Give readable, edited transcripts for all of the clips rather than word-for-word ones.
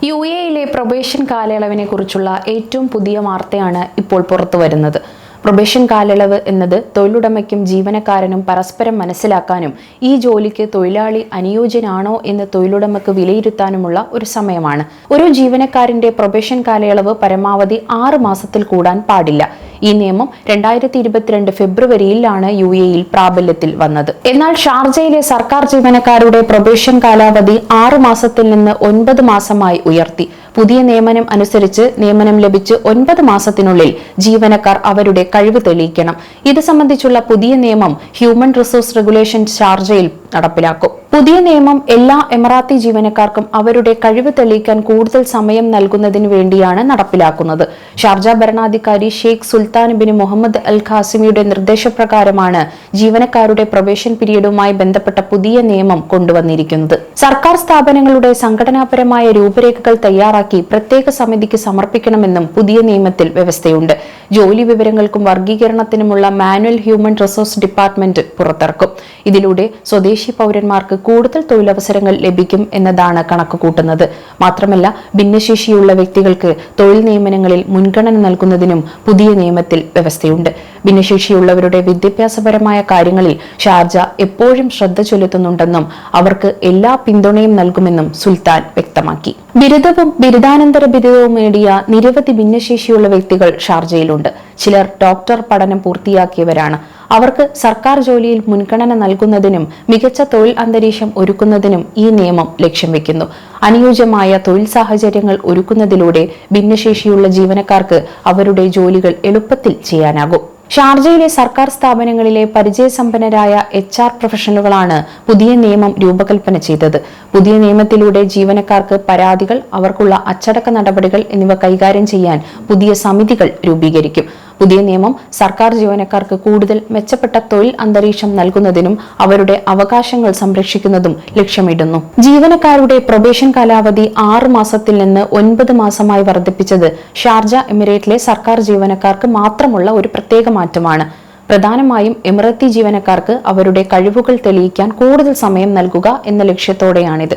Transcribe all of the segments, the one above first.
യുഎഇയിലെ probation കാലയളവിനെ കുറിച്ചുള്ള ഏറ്റവും പുതിയ വാർത്തയാണ് ഇപ്പോൾ പുറത്തുവരുന്നത്. പ്രൊബേഷൻ കാലയളവ് എന്നത് തൊഴിലുടമയ്ക്കും ജീവനക്കാരനും പരസ്പരം മനസ്സിലാക്കാനും ഈ ജോലിക്ക് തൊഴിലാളി അനുയോജ്യനാണോ എന്ന് തൊഴിലുടമയ്ക്ക് വിലയിരുത്താനുമുള്ള ഒരു സമയമാണ്. ഒരു ജീവനക്കാരന്റെ പ്രൊബേഷൻ കാലയളവ് പരമാവധി 6 മാസത്തിൽ കൂടാൻ പാടില്ല. ഈ നിയമം 2022 ഫെബ്രുവരിയിലാണ് യുഎഇയിൽ പ്രാബല്യത്തിൽ വന്നത്. എന്നാൽ ഷാർജയിലെ സർക്കാർ ജീവനക്കാരുടെ പ്രൊബേഷൻ കാലാവധി 6 മാസത്തിൽ നിന്ന് 9 മാസമായി ഉയർത്തി. പുതിയ നിയമനം അനുസരിച്ച് നിയമനം ലഭിച്ച് 9 മാസത്തിനുള്ളിൽ ജീവനക്കാർ അവരുടെ കഴിവ് തെളിയിക്കണം. ഇത് സംബന്ധിച്ചുള്ള പുതിയ നിയമം ഹ്യൂമൻ റിസോഴ്സ് റെഗുലേഷൻ ഷാർജയിൽ നടപ്പിലാക്കും. പുതിയ നിയമം എല്ലാ എമിറാത്തി ജീവനക്കാർക്കും അവരുടെ കഴിവ് തെളിയിക്കാൻ കൂടുതൽ സമയം നൽകുന്നതിന് വേണ്ടിയാണ് നടപ്പിലാക്കുന്നത്. ഷാർജ ഭരണാധികാരി ഷെയ്ഖ് സുൽത്താൻ ബിൻ മുഹമ്മദ് അൽ ഖാസിമിയുടെ നിർദ്ദേശപ്രകാരമാണ് ജീവനക്കാരുടെ പ്രൊബേഷൻ പീരീഡുമായി ബന്ധപ്പെട്ട പുതിയ നിയമം കൊണ്ടുവന്നിരിക്കുന്നത്. സർക്കാർ സ്ഥാപനങ്ങളുടെ സംഘടനാപരമായ രൂപരേഖകൾ തയ്യാറാക്കി പ്രത്യേക സമിതിക്ക് സമർപ്പിക്കണമെന്നും പുതിയ നിയമത്തിൽ വ്യവസ്ഥയുണ്ട്. ജോലി വിവരങ്ങൾക്കും വർഗീകരണത്തിനുമുള്ള മാനുവൽ ഹ്യൂമൻ റിസോഴ്സ് ഡിപ്പാർട്ട്മെന്റ് പുറത്തിറക്കും. ഇതിലൂടെ സ്വദേശി പൗരന്മാർക്ക് കൂടുതൽ തൊഴിലവസരങ്ങൾ ലഭിക്കും എന്നതാണ് കണക്കുകൂട്ടുന്നത്. മാത്രമല്ല, ഭിന്നശേഷിയുള്ള വ്യക്തികൾക്ക് തൊഴിൽ നിയമനങ്ങളിൽ മുൻഗണന നൽകുന്നതിനും പുതിയ നിയമത്തിൽ വ്യവസ്ഥയുണ്ട്. ഭിന്നശേഷിയുള്ളവരുടെ വിദ്യാഭ്യാസപരമായ കാര്യങ്ങളിൽ ഷാർജ എപ്പോഴും ശ്രദ്ധ ചെലുത്തുന്നുണ്ടെന്നും അവർക്ക് എല്ലാ പിന്തുണയും നൽകുമെന്നും സുൽത്താൻ വ്യക്തമാക്കി. ബിരുദവും ബിരുദാനന്തര ബിരുദവും നേടിയ നിരവധി ഭിന്നശേഷിയുള്ള വ്യക്തികൾ ഷാർജയിലുണ്ട്. ചിലർ ഡോക്ടർ പഠനം പൂർത്തിയാക്കിയവരാണ്. അവർക്ക് സർക്കാർ ജോലിയിൽ മുൻഗണന നൽകുന്നതിനും മികച്ച തൊഴിൽ അന്തരീക്ഷം ഒരുക്കുന്നതിനും ഈ നിയമം ലക്ഷ്യം വെക്കുന്നു. അനുയോജ്യമായ തൊഴിൽ സാഹചര്യങ്ങൾ ഒരുക്കുന്നതിലൂടെ ഭിന്നശേഷിയുള്ള ജീവനക്കാർക്ക് അവരുടെ ജോലികൾ എളുപ്പത്തിൽ ചെയ്യാനാകും. ഷാർജയിലെ സർക്കാർ സ്ഥാപനങ്ങളിലെ പരിചയസമ്പന്നരായ HR പ്രൊഫഷണലുകളാണ് പുതിയ നിയമം രൂപകൽപ്പന ചെയ്തത്. പുതിയ നിയമത്തിലൂടെ ജീവനക്കാർക്ക് പരാതികൾ, അവർക്കുള്ള അച്ചടക്ക നടപടികൾ എന്നിവ കൈകാര്യം ചെയ്യാൻ പുതിയ സമിതികൾ രൂപീകരിക്കും. പുതിയ നിയമം സർക്കാർ ജീവനക്കാർക്ക് കൂടുതൽ മെച്ചപ്പെട്ട തൊഴിൽ അന്തരീക്ഷം നൽകുന്നതിനും അവരുടെ അവകാശങ്ങൾ സംരക്ഷിക്കുന്നതും ലക്ഷ്യമിടുന്നു. ജീവനക്കാരുടെ പ്രൊബേഷൻ കാലാവധി 6 മാസത്തിൽ നിന്ന് 9 മാസമായി വർദ്ധിപ്പിച്ചത് ഷാർജ എമിറേറ്റിലെ സർക്കാർ ജീവനക്കാർക്ക് മാത്രമുള്ള ഒരു പ്രത്യേക മാറ്റമാണ്. പ്രധാനമായും എമിറത്തി ജീവനക്കാർക്ക് അവരുടെ കഴിവുകൾ തെളിയിക്കാൻ കൂടുതൽ സമയം നൽകുക എന്ന ലക്ഷ്യത്തോടെയാണിത്.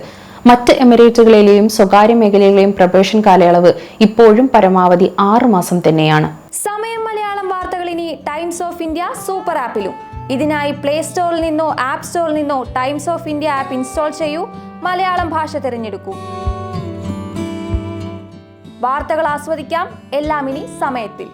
മറ്റ് എമിറേറ്റുകളിലെയും സ്വകാര്യ മേഖലയിലെയും പ്രൊബേഷൻ കാലയളവ് ഇപ്പോഴും പരമാവധി 6 മാസം തന്നെയാണ്. സമയം മലയാളം വാർത്തകൾ ഇനി ടൈംസ് ഓഫ് ഇന്ത്യ സൂപ്പർ ആപ്പിലും. ഇതിനായി പ്ലേ സ്റ്റോറിൽ നിന്നോ ആപ്പ് സ്റ്റോറിൽ നിന്നോ times of India app install ചെയ്യൂ. മലയാളം ഭാഷ തിരഞ്ഞെടുക്കൂ. വാർത്തകൾ ആസ്വദിക്കാം. എല്ലാം ഇനി സമയത്തിൽ.